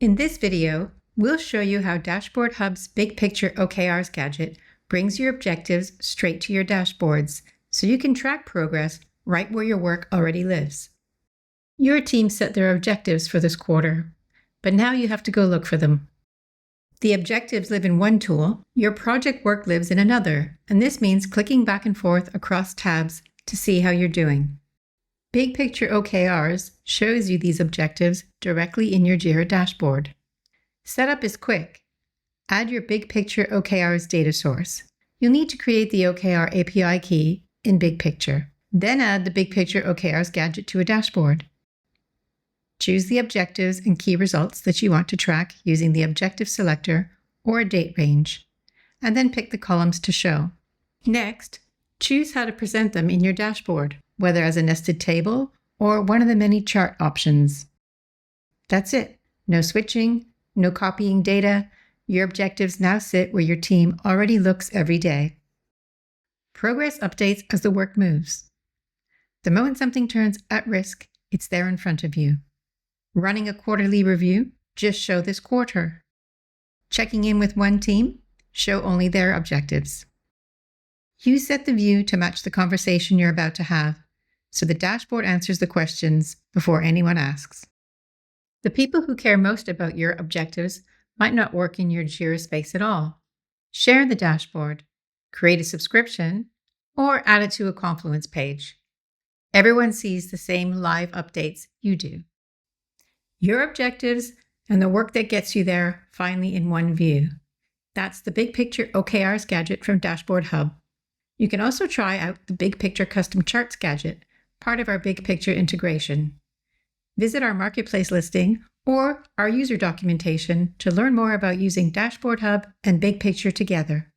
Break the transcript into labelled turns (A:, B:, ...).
A: In this video, we'll show you how Dashboard Hub's BigPicture OKRs gadget brings your objectives straight to your dashboards so you can track progress right where your work already lives. Your team set their objectives for this quarter, but now you have to go look for them. The objectives live in one tool, your project work lives in another, and this means clicking back and forth across tabs to see how you're doing. BigPicture OKRs shows you these objectives directly in your Jira dashboard. Setup is quick. Add your BigPicture OKRs data source. You'll need to create the OKR API key in BigPicture. Then add the BigPicture OKRs gadget to a dashboard. Choose the objectives and key results that you want to track using the objective selector or a date range, and then pick the columns to show. Next, choose how to present them in your dashboard, whether as a nested table or one of the many chart options. That's it. No switching, no copying data. Your objectives now sit where your team already looks every day. Progress updates as the work moves. The moment something turns at risk, it's there in front of you. Running a quarterly review, just show this quarter. Checking in with one team, show only their objectives. You set the view to match the conversation you're about to have, so the dashboard answers the questions before anyone asks. The people who care most about your objectives might not work in your Jira space at all. Share the dashboard, create a subscription, or add it to a Confluence page. Everyone sees the same live updates you do. Your objectives and the work that gets you there finally in one view. That's the BigPicture OKRs gadget from Dashboard Hub. You can also try out the BigPicture Custom Charts gadget, part of our BigPicture integration. Visit our marketplace listing or our user documentation to learn more about using Dashboard Hub and BigPicture together.